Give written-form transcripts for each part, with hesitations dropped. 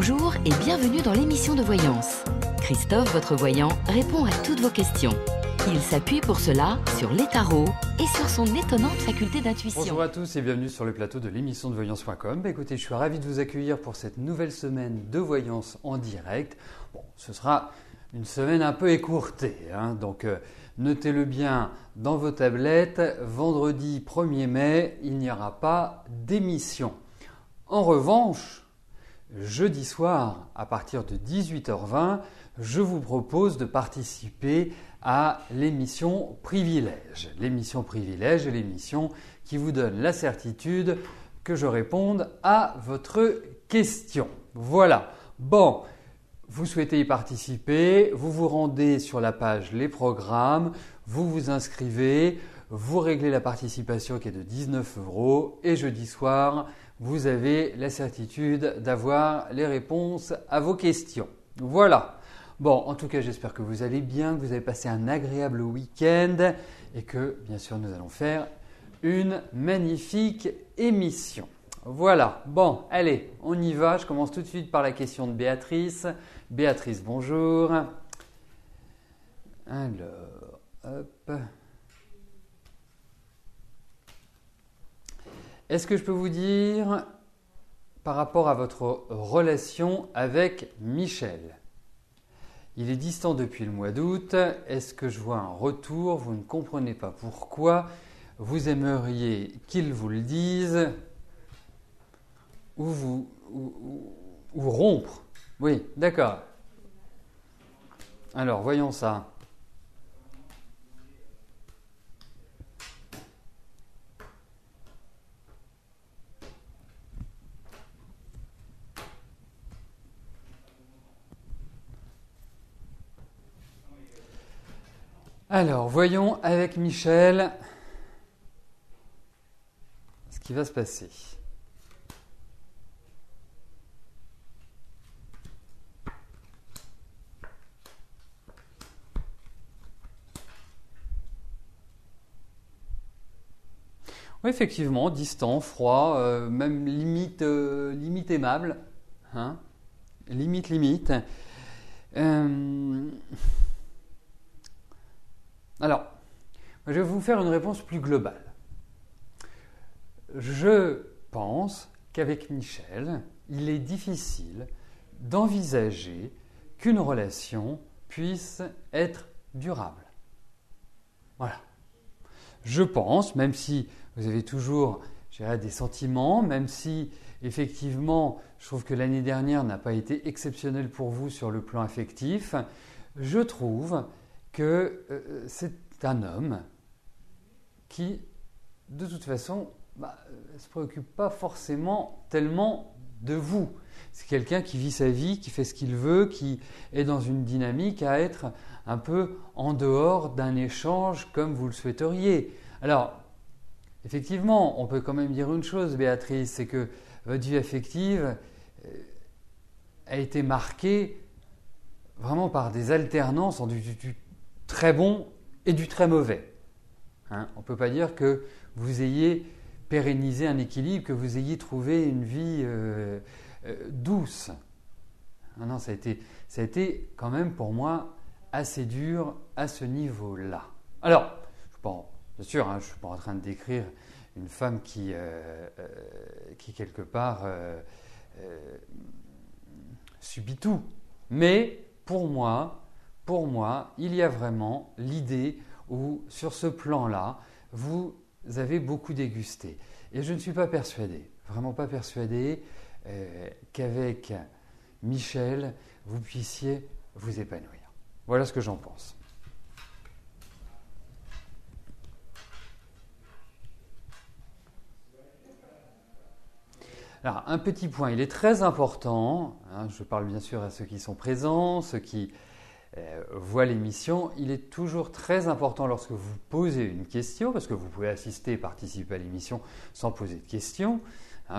Bonjour et bienvenue dans l'émission de voyance. Christophe, votre voyant, répond à toutes vos questions. Il s'appuie pour cela sur les tarots et sur son étonnante faculté d'intuition. Bonjour à tous et bienvenue sur le plateau de l'émission de voyance.com. Écoutez, je suis ravi de vous accueillir pour cette nouvelle semaine de voyance en direct. Bon, ce sera une semaine un peu écourtée, donc notez-le bien dans vos tablettes. Vendredi 1er mai, il n'y aura pas d'émission. En revanche, jeudi soir, à partir de 18h20, je vous propose de participer à l'émission Privilège. L'émission Privilège est l'émission qui vous donne la certitude que je réponde à votre question. Voilà. Bon, vous souhaitez y participer, vous vous rendez sur la page Les Programmes, vous vous inscrivez, vous réglez la participation qui est de 19 € et jeudi soir, vous avez la certitude d'avoir les réponses à vos questions. Voilà. Bon, en tout cas, j'espère que vous allez bien, que vous avez passé un agréable week-end et que, bien sûr, nous allons faire une magnifique émission. Voilà. Bon, allez, on y va. Je commence tout de suite par la question de Béatrice. Béatrice, bonjour. Alors, hop. Est-ce que je peux vous dire, par rapport à votre relation avec Michel, il est distant depuis le mois d'août. Est-ce que je vois un retour? Vous ne comprenez pas pourquoi. Vous aimeriez qu'il vous le dise ou rompre. Oui, d'accord. Alors, voyons ça. Alors, voyons avec Michel ce qui va se passer. Oui, effectivement, distant, froid, même limite aimable, limite. Alors, je vais vous faire une réponse plus globale. Je pense qu'avec Michel, il est difficile d'envisager qu'une relation puisse être durable. Voilà. Je pense, même si vous avez toujours, des sentiments, même si effectivement, je trouve que l'année dernière n'a pas été exceptionnelle pour vous sur le plan affectif, je trouve que c'est un homme qui, de toute façon, ne se préoccupe pas forcément tellement de vous. C'est quelqu'un qui vit sa vie, qui fait ce qu'il veut, qui est dans une dynamique à être un peu en dehors d'un échange comme vous le souhaiteriez. Alors, effectivement, on peut quand même dire une chose, Béatrice, c'est que votre vie affective a été marquée vraiment par des alternances du très bon et du très mauvais. On ne peut pas dire que vous ayez pérennisé un équilibre, que vous ayez trouvé une vie douce. Non, ça a été quand même pour moi assez dur à ce niveau-là. Alors, bien sûr, je ne suis pas en train de décrire une femme qui quelque part, subit tout. Mais pour moi, il y a vraiment l'idée où, sur ce plan-là, vous avez beaucoup dégusté. Et je ne suis pas persuadé, vraiment pas persuadé, qu'avec Michel, vous puissiez vous épanouir. Voilà ce que j'en pense. Alors, un petit point, il est très important, je parle bien sûr à ceux qui sont présents, ceux qui voient l'émission, il est toujours très important lorsque vous posez une question, parce que vous pouvez assister et participer à l'émission sans poser de questions,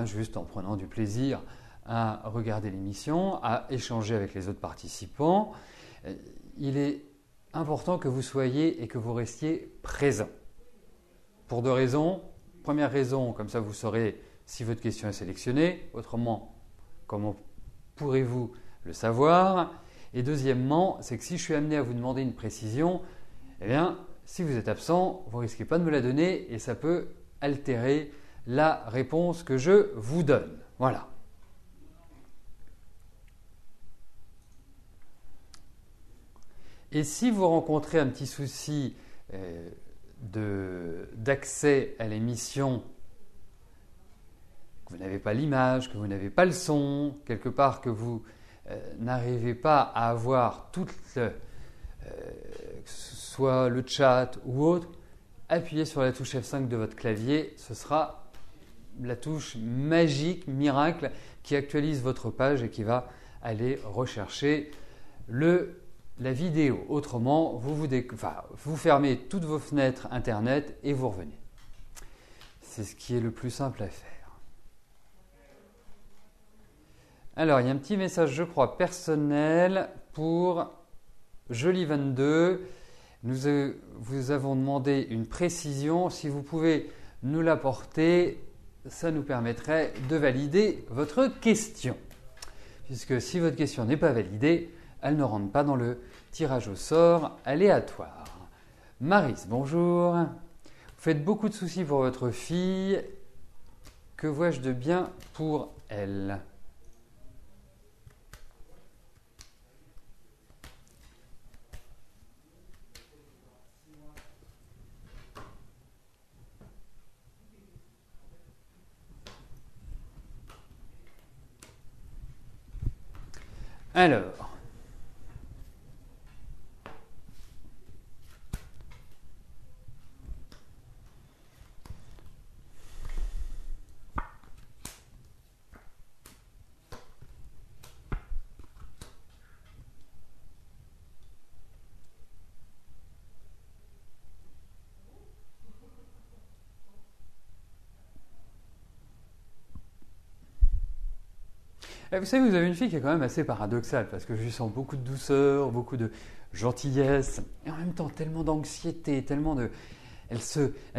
juste en prenant du plaisir à regarder l'émission, à échanger avec les autres participants. Il est important que vous soyez et que vous restiez présent. Pour deux raisons. Première raison, comme ça vous saurez si votre question est sélectionnée. Autrement, comme pourrez-vous le savoir? Et deuxièmement, c'est que si je suis amené à vous demander une précision, eh bien, si vous êtes absent, vous ne risquez pas de me la donner et ça peut altérer la réponse que je vous donne. Voilà. Et si vous rencontrez un petit souci d'accès à l'émission, que vous n'avez pas l'image, que vous n'avez pas le son, quelque part que vous n'arrivez pas à avoir que ce soit le chat ou autre, appuyez sur la touche F5 de votre clavier, ce sera la touche magique, miracle, qui actualise votre page et qui va aller rechercher la vidéo. Autrement, vous fermez toutes vos fenêtres Internet et vous revenez. C'est ce qui est le plus simple à faire. Alors, il y a un petit message, je crois, personnel pour Jolie22. Nous vous avons demandé une précision. Si vous pouvez nous l'apporter, ça nous permettrait de valider votre question. Puisque si votre question n'est pas validée, elle ne rentre pas dans le tirage au sort aléatoire. Maris, bonjour. Vous faites beaucoup de soucis pour votre fille. Que vois-je de bien pour elle ? Alors, vous savez, vous avez une fille qui est quand même assez paradoxale parce que je lui sens beaucoup de douceur, beaucoup de gentillesse et en même temps tellement d'anxiété, tellement de… Elle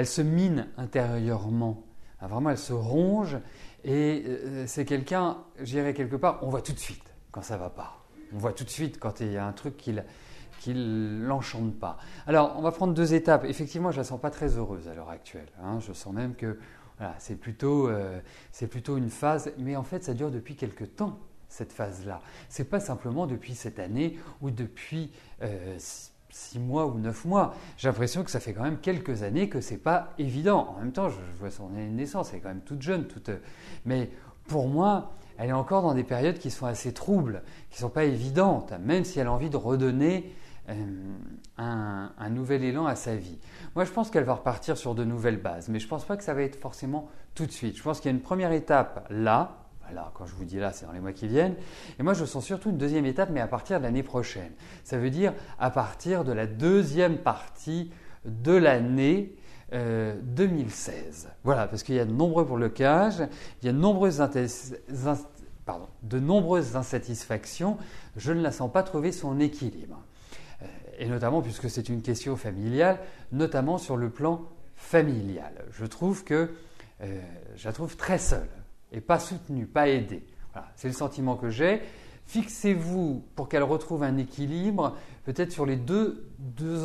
se mine intérieurement. Ah, vraiment, elle se ronge et c'est quelqu'un, je dirais quelque part, on voit tout de suite quand ça ne va pas. On voit tout de suite quand il y a un truc qui ne l'enchante pas. Alors, on va prendre 2 étapes. Effectivement, je ne la sens pas très heureuse à l'heure actuelle. Je sens même que… Voilà, c'est plutôt une phase, mais en fait ça dure depuis quelque temps, cette phase-là. Ce n'est pas simplement depuis cette année ou depuis 6 mois ou 9 mois. J'ai l'impression que ça fait quand même quelques années que ce n'est pas évident. En même temps, je vois son année de naissance, elle est quand même toute jeune. Mais pour moi, elle est encore dans des périodes qui sont assez troubles, qui ne sont pas évidentes, même si elle a envie de redonner un nouvel élan à sa vie. Moi, je pense qu'elle va repartir sur de nouvelles bases, mais je ne pense pas que ça va être forcément tout de suite. Je pense qu'il y a une première étape là. Voilà, quand je vous dis là, c'est dans les mois qui viennent. Et moi, je sens surtout une deuxième étape, mais à partir de l'année prochaine. Ça veut dire à partir de la deuxième partie de l'année 2016. Voilà, parce qu'il y a de nombreux blocages, il y a de nombreuses insatisfactions. Je ne la sens pas trouver son équilibre. Et notamment puisque c'est une question familiale, notamment sur le plan familial. Je la trouve très seule et pas soutenue, pas aidée. Voilà, c'est le sentiment que j'ai. Fixez-vous pour qu'elle retrouve un équilibre, peut-être sur les 2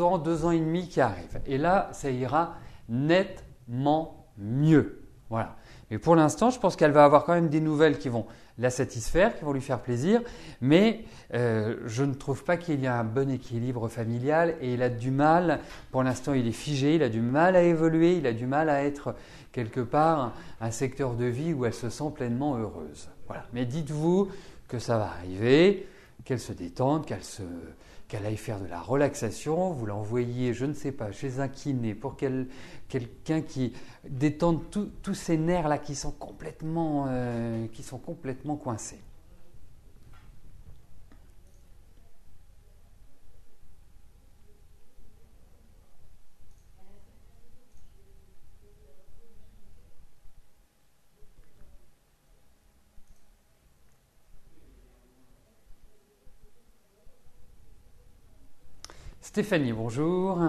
ans, 2 ans et demi qui arrivent. Et là, ça ira nettement mieux. Voilà. Mais pour l'instant, je pense qu'elle va avoir quand même des nouvelles qui vont la satisfaire, qui vont lui faire plaisir, mais je ne trouve pas qu'il y ait un bon équilibre familial et il a du mal, pour l'instant il est figé, il a du mal à évoluer, il a du mal à être quelque part un secteur de vie où elle se sent pleinement heureuse. Voilà. Mais dites-vous que ça va arriver, qu'elle se détende, qu'elle aille faire de la relaxation, vous l'envoyez, je ne sais pas, chez un kiné pour quelqu'un qui détende tous ces nerfs-là qui sont complètement coincés. Stéphanie, bonjour.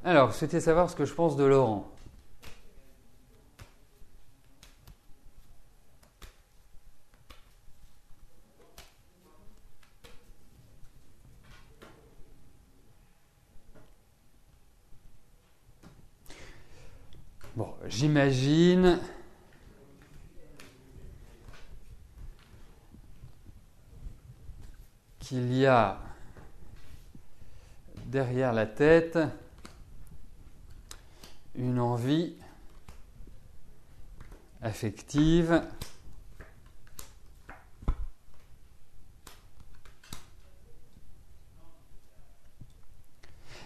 Alors, vous souhaitez savoir ce que je pense de Laurent. Bon, j'imagine qu'il y a derrière la tête une envie affective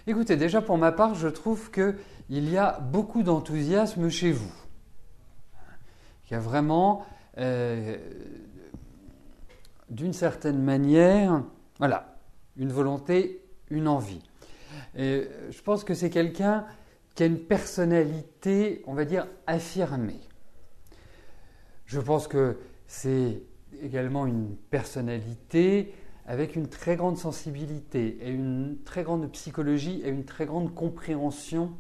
Écoutez, déjà pour ma part, je trouve qu'il y a beaucoup d'enthousiasme chez vous. Il y a vraiment, d'une certaine manière, voilà, une volonté, une envie. Et je pense que c'est quelqu'un qui a une personnalité, on va dire, affirmée. Je pense que c'est également une personnalité avec une très grande sensibilité et une très grande psychologie et une très grande compréhension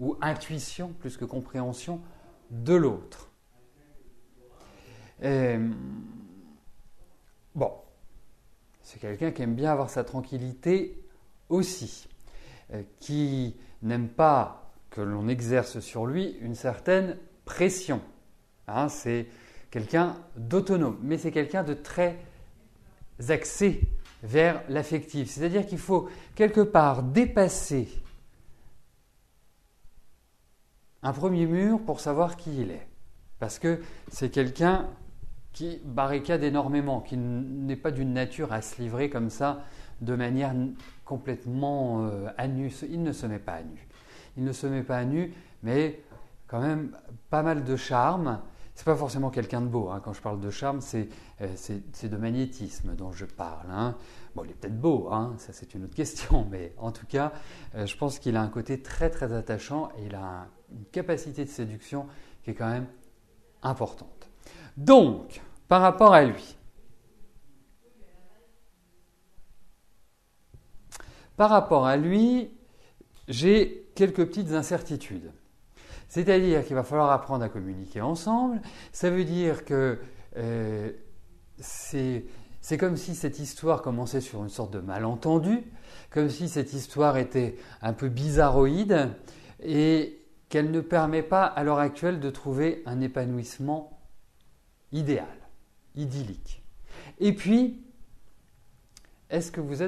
ou intuition, plus que compréhension, de l'autre. Bon, c'est quelqu'un qui aime bien avoir sa tranquillité aussi, qui n'aime pas que l'on exerce sur lui une certaine pression. Hein, c'est quelqu'un d'autonome, mais c'est quelqu'un de très axé vers l'affectif. C'est-à-dire qu'il faut quelque part dépasser un premier mur pour savoir qui il est. Parce que c'est quelqu'un qui barricade énormément, qui n'est pas d'une nature à se livrer comme ça de manière complètement à nu. Il ne se met pas à nu. Il ne se met pas à nu, mais quand même pas mal de charme. C'est pas forcément quelqu'un de beau. Hein. Quand je parle de charme, c'est de magnétisme dont je parle. Hein. Bon, il est peut-être beau, hein, ça c'est une autre question, mais en tout cas, je pense qu'il a un côté très très attachant et il a une capacité de séduction qui est quand même importante. Donc, par rapport à lui, j'ai quelques petites incertitudes. C'est-à-dire qu'il va falloir apprendre à communiquer ensemble. Ça veut dire que c'est comme si cette histoire commençait sur une sorte de malentendu, comme si cette histoire était un peu bizarroïde et qu'elle ne permet pas à l'heure actuelle de trouver un épanouissement idéal, idyllique. Et puis, est-ce que vous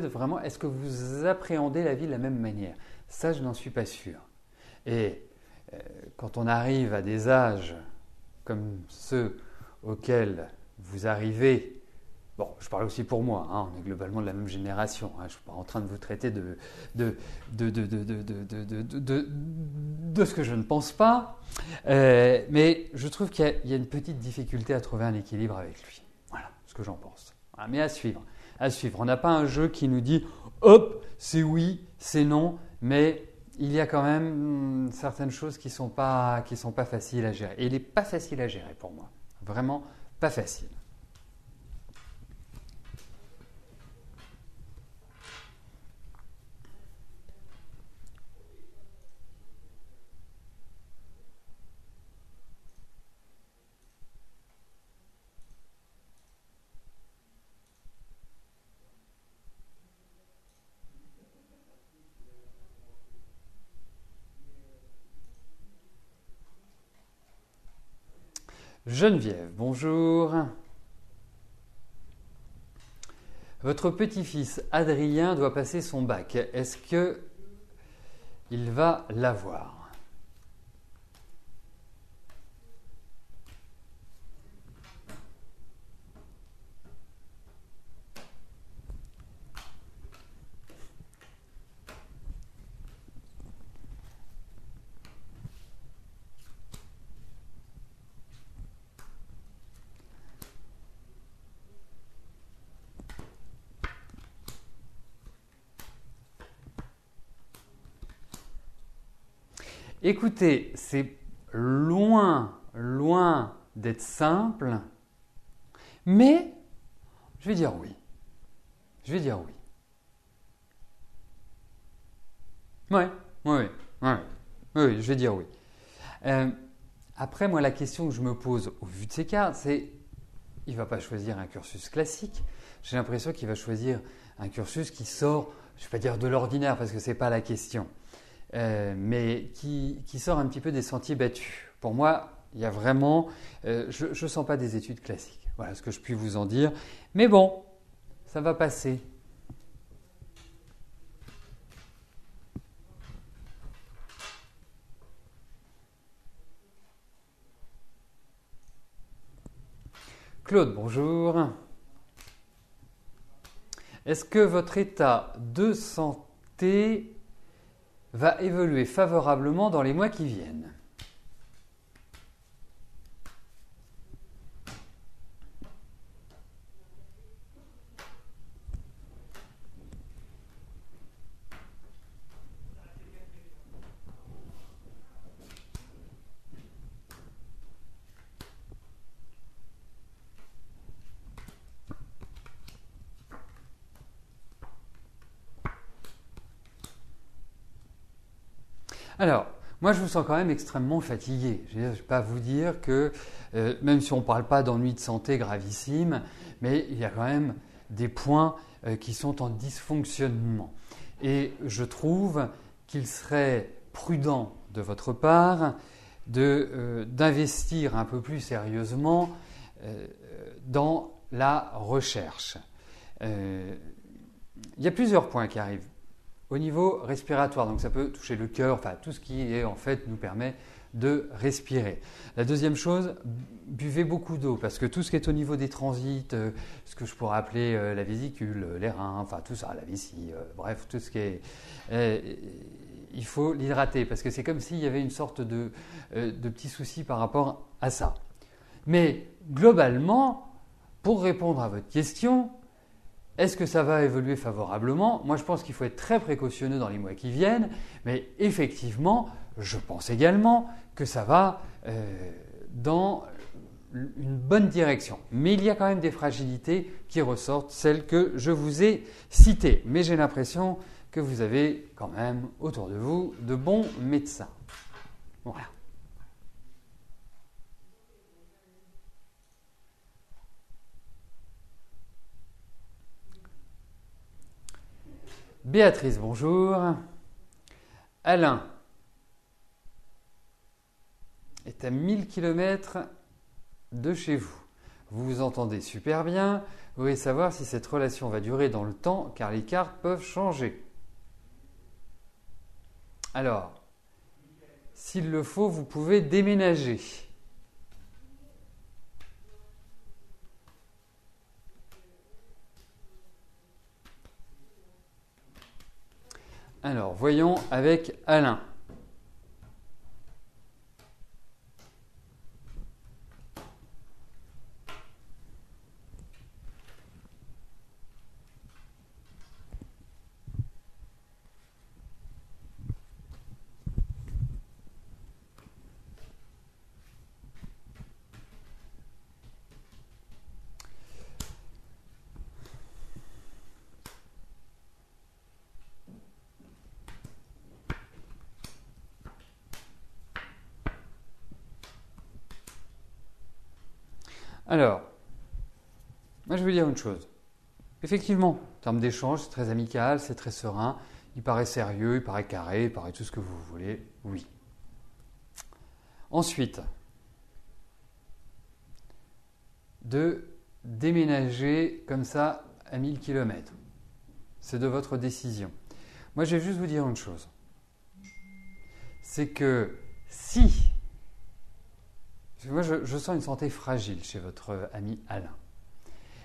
appréhendez la vie de la même manière? Ça, je n'en suis pas sûr. Et quand on arrive à des âges comme ceux auxquels vous arrivez, bon, je parle aussi pour moi, hein, on est globalement de la même génération, hein, je ne suis pas en train de vous traiter de ce que je ne pense pas, mais je trouve qu'il y a une petite difficulté à trouver un équilibre avec lui. Voilà ce que j'en pense. Voilà, mais à suivre. On n'a pas un jeu qui nous dit « hop, c'est oui, c'est non », mais il y a quand même certaines choses qui sont pas faciles à gérer. Et il n'est pas facile à gérer pour moi. Vraiment pas facile. Geneviève, bonjour. Votre petit-fils Adrien doit passer son bac. Est-ce qu'il va l'avoir ? Écoutez, c'est loin d'être simple, mais je vais dire oui. Oui, je vais dire oui. Après, moi, la question que je me pose au vu de ces cartes, c'est il ne va pas choisir un cursus classique. J'ai l'impression qu'il va choisir un cursus qui sort, je ne vais pas dire de l'ordinaire parce que ce n'est pas la question, mais qui sort un petit peu des sentiers battus. Pour moi, il y a vraiment, je ne sens pas des études classiques. Voilà ce que je puis vous en dire. Mais bon, ça va passer. Claude, bonjour. Est-ce que votre état de santé va évoluer favorablement dans les mois qui viennent? Alors, moi je vous sens quand même extrêmement fatigué. Je ne vais pas vous dire que, même si on ne parle pas d'ennui de santé gravissime, mais il y a quand même des points qui sont en dysfonctionnement. Et je trouve qu'il serait prudent de votre part d'investir un peu plus sérieusement dans la recherche. Il y a plusieurs points qui arrivent. Au niveau respiratoire, donc ça peut toucher le cœur, enfin tout ce qui est, en fait nous permet de respirer. La deuxième chose, buvez beaucoup d'eau parce que tout ce qui est au niveau des transits, ce que je pourrais appeler la vésicule, les reins, enfin tout ça, la vessie, bref, tout ce qui est... il faut l'hydrater parce que c'est comme s'il y avait une sorte de petits soucis par rapport à ça. Mais globalement, pour répondre à votre question, est-ce que ça va évoluer favorablement? Moi, je pense qu'il faut être très précautionneux dans les mois qui viennent, mais effectivement, je pense également que ça va dans une bonne direction. Mais il y a quand même des fragilités qui ressortent, celles que je vous ai citées. Mais j'ai l'impression que vous avez quand même autour de vous de bons médecins. Voilà. Béatrice, bonjour. Alain est à 1000 km de chez vous. Vous vous entendez super bien. Vous voulez savoir si cette relation va durer dans le temps, car les cartes peuvent changer. Alors, s'il le faut, vous pouvez déménager. Alors, voyons avec Alain. Alors, moi je vais dire une chose. Effectivement, en termes d'échange, c'est très amical, c'est très serein, il paraît sérieux, il paraît carré, il paraît tout ce que vous voulez, oui. Ensuite, de déménager comme ça à 1000 km. C'est de votre décision. Moi je vais juste vous dire une chose. C'est que si... Moi, je sens une santé fragile chez votre ami Alain.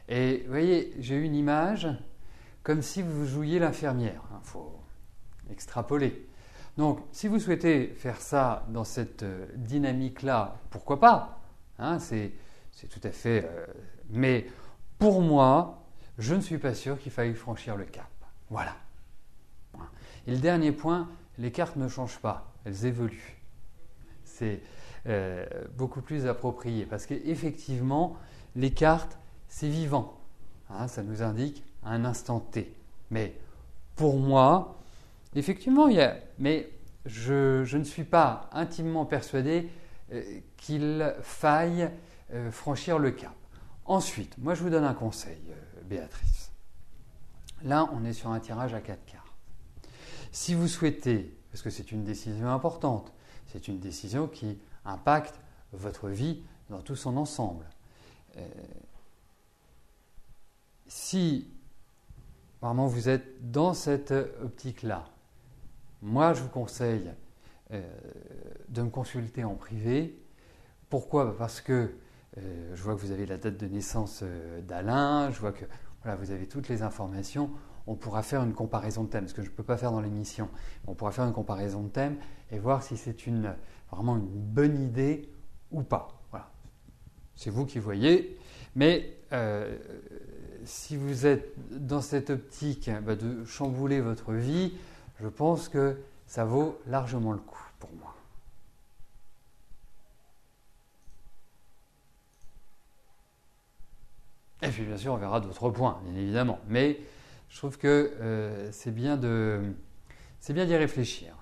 Et vous voyez, j'ai eu une image comme si vous jouiez l'infirmière. Il faut extrapoler. Donc, si vous souhaitez faire ça dans cette dynamique-là, pourquoi pas, hein, c'est tout à fait... mais pour moi, je ne suis pas sûr qu'il faille franchir le cap. Voilà. Et le dernier point, les cartes ne changent pas, elles évoluent. C'est... beaucoup plus approprié parce qu'effectivement les cartes c'est vivant, hein, ça nous indique un instant T, mais pour moi effectivement mais je ne suis pas intimement persuadé qu'il faille franchir le cap. Ensuite, moi je vous donne un conseil, Béatrice. Là on est sur un tirage à 4 cartes. Si vous souhaitez parce que c'est une décision importante. C'est une décision qui impacte votre vie dans tout son ensemble. Si vraiment vous êtes dans cette optique-là, moi je vous conseille de me consulter en privé. Pourquoi ? Parce que je vois que vous avez la date de naissance d'Alain, je vois que voilà, vous avez toutes les informations. On pourra faire une comparaison de thèmes, ce que je ne peux pas faire dans l'émission. On pourra faire une comparaison de thèmes et voir si c'est vraiment une bonne idée ou pas. Voilà. C'est vous qui voyez. Mais si vous êtes dans cette optique de chambouler votre vie, je pense que ça vaut largement le coup pour moi. Et puis bien sûr, on verra d'autres points, bien évidemment. Mais je trouve que c'est bien d'y réfléchir.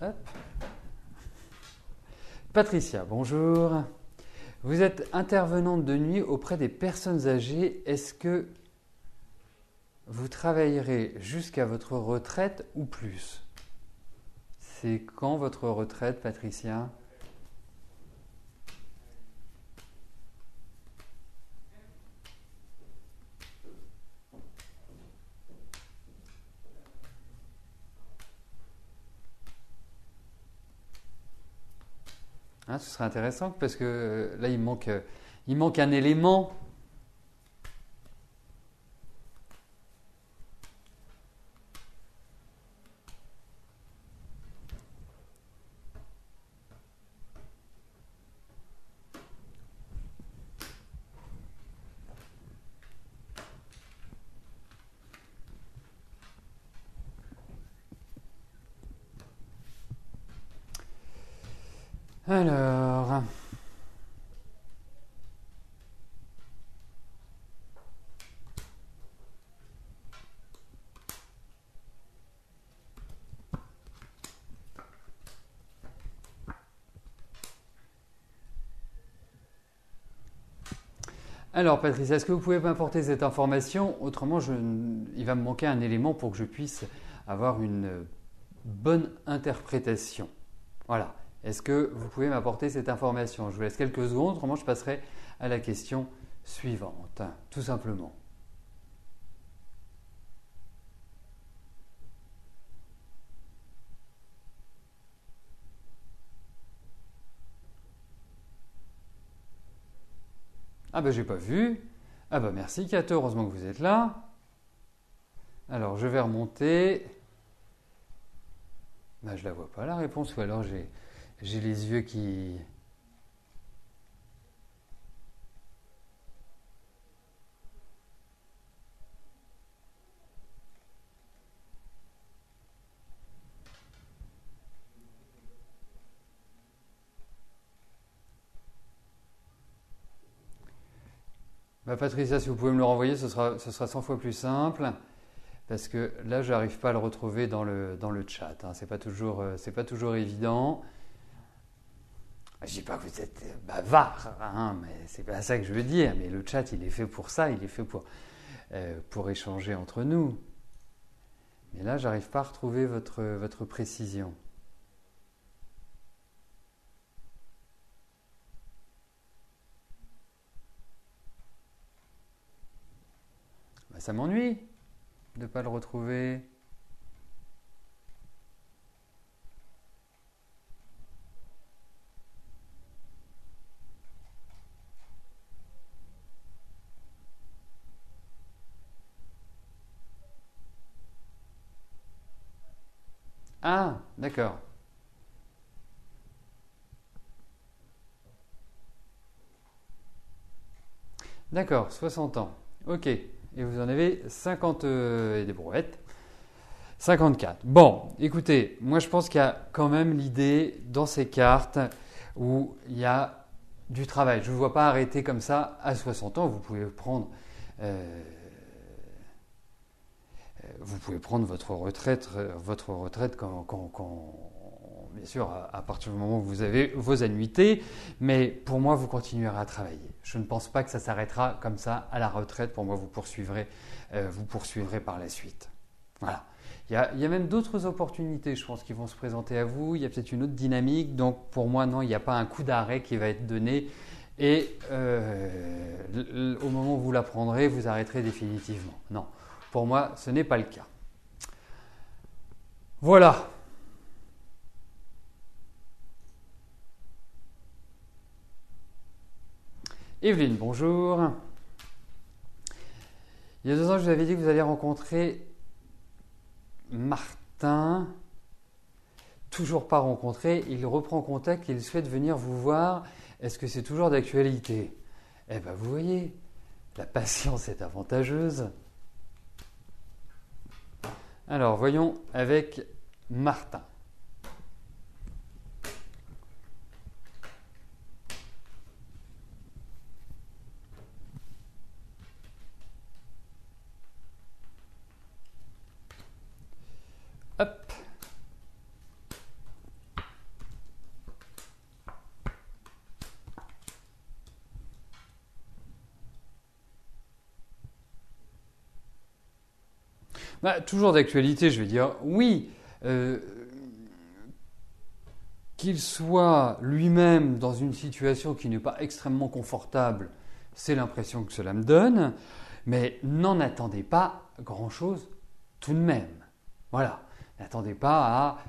Hop. Patricia, bonjour. Vous êtes intervenante de nuit auprès des personnes âgées. Est-ce que vous travaillerez jusqu'à votre retraite ou plus? C'est quand votre retraite, Patricia? Ce serait intéressant parce que là, il manque un élément. Alors, Patricia, est-ce que vous pouvez m'apporter cette information? Autrement, il va me manquer un élément pour que je puisse avoir une bonne interprétation. Voilà. Est-ce que vous pouvez m'apporter cette information? Je vous laisse quelques secondes, autrement je passerai à la question suivante, tout simplement. Ah ben j'ai pas vu. Ah ben merci Kato, heureusement que vous êtes là. Alors je vais remonter. Ben, je la vois pas la réponse, ou alors j'ai les yeux qui... Ben, Patricia, si vous pouvez me le renvoyer, ce sera 100 fois plus simple. Parce que là, je n'arrive pas à le retrouver dans le chat. C'est pas toujours évident. Je ne dis pas que vous êtes bavard, mais c'est pas ça que je veux dire. Mais le chat, il est fait pour ça, il est fait pour échanger entre nous. Mais là, j'arrive pas à retrouver votre précision. Ça m'ennuie de ne pas le retrouver. Ah, d'accord. D'accord, 60 ans. Ok. Et vous en avez 50 et des brouettes. 54. Bon, écoutez, moi je pense qu'il y a quand même l'idée dans ces cartes où il y a du travail. Je ne vous vois pas arrêter comme ça à 60 ans. Vous pouvez prendre vous pouvez prendre votre retraite bien sûr, à partir du moment où vous avez vos annuités, mais pour moi, vous continuerez à travailler. Je ne pense pas que ça s'arrêtera comme ça à la retraite. Pour moi, vous poursuivrez par la suite. Voilà. Il y a même d'autres opportunités, je pense, qui vont se présenter à vous. Il y a peut-être une autre dynamique. Donc, pour moi, non, il n'y a pas un coup d'arrêt qui va être donné. Et au moment où vous la prendrez, vous arrêterez définitivement. Non, pour moi, ce n'est pas le cas. Voilà. Evelyne, bonjour. Il y a 2 ans, je vous avais dit que vous alliez rencontrer Martin. Toujours pas rencontré. Il reprend contact et il souhaite venir vous voir. Est-ce que c'est toujours d'actualité? Eh bien, vous voyez, la patience est avantageuse. Alors, voyons avec Martin. Hop. Toujours d'actualité, je vais dire oui. Qu'il soit lui-même dans une situation qui n'est pas extrêmement confortable, c'est l'impression que cela me donne, mais n'en attendez pas grand-chose tout de même. Voilà, n'attendez pas à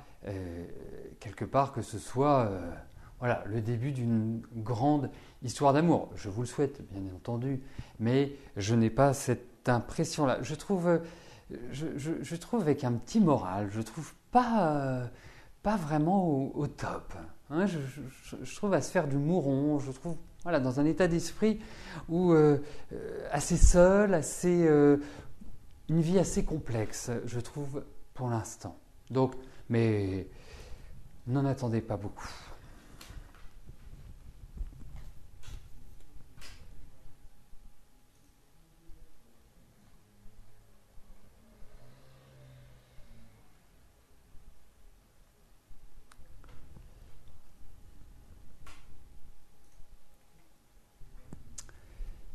quelque part que ce soit le début d'une grande histoire d'amour. Je vous le souhaite, bien entendu, mais je n'ai pas cette impression-là. Je trouve avec un petit moral, je trouve pas vraiment au top. Hein, je trouve à se faire du mouron, je trouve dans un état d'esprit où assez seul, une vie assez complexe, je trouve pour l'instant. Donc, mais n'en attendez pas beaucoup.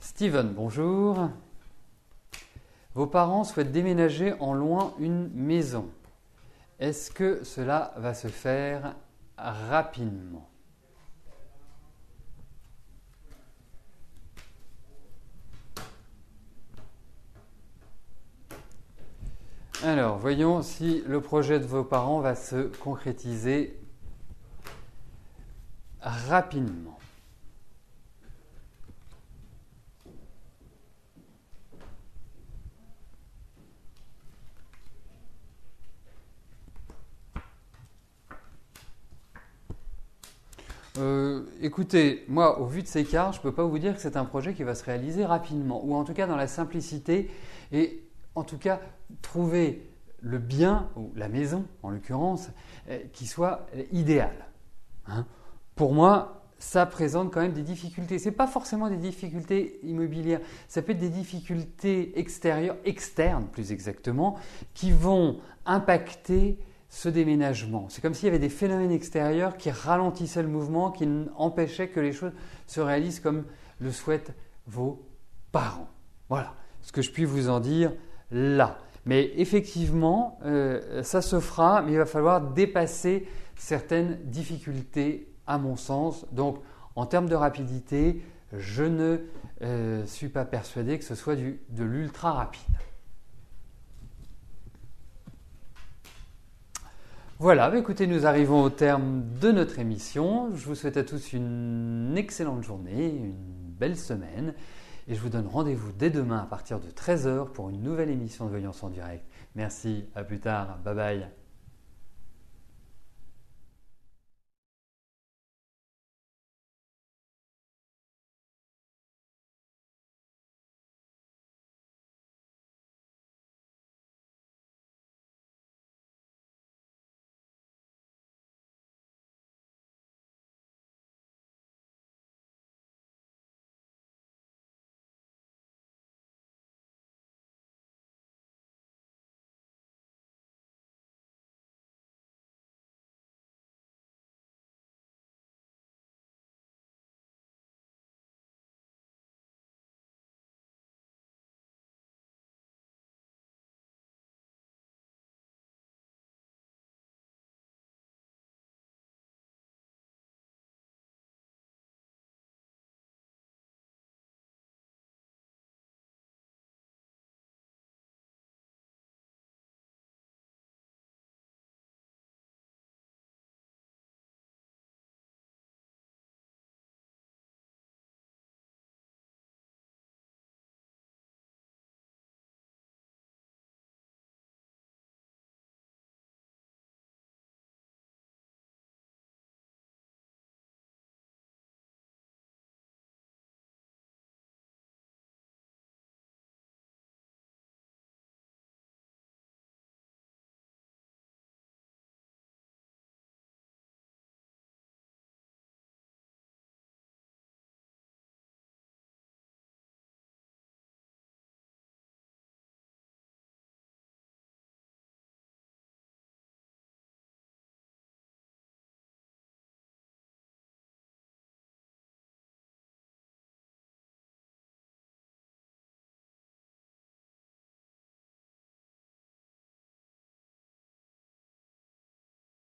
Steven, bonjour. Vos parents souhaitent déménager en louant une maison. Est-ce que cela va se faire rapidement? Alors, voyons si le projet de vos parents va se concrétiser rapidement. Écoutez, moi, au vu de ces cartes, je ne peux pas vous dire que c'est un projet qui va se réaliser rapidement, ou en tout cas dans la simplicité, et en tout cas trouver le bien, ou la maison en l'occurrence, qui soit idéal. Hein. Pour moi, ça présente quand même des difficultés. Ce n'est pas forcément des difficultés immobilières, ça peut être des difficultés externes plus exactement, qui vont impacter ce déménagement. C'est comme s'il y avait des phénomènes extérieurs qui ralentissaient le mouvement, qui empêchaient que les choses se réalisent comme le souhaitent vos parents. Voilà ce que je puis vous en dire là. Mais effectivement, ça se fera, mais il va falloir dépasser certaines difficultés à mon sens. Donc, en termes de rapidité, je ne suis pas persuadé que ce soit de l'ultra rapide. Voilà, écoutez, nous arrivons au terme de notre émission. Je vous souhaite à tous une excellente journée, une belle semaine. Et je vous donne rendez-vous dès demain à partir de 13h pour une nouvelle émission de Voyance en direct. Merci, à plus tard, bye bye.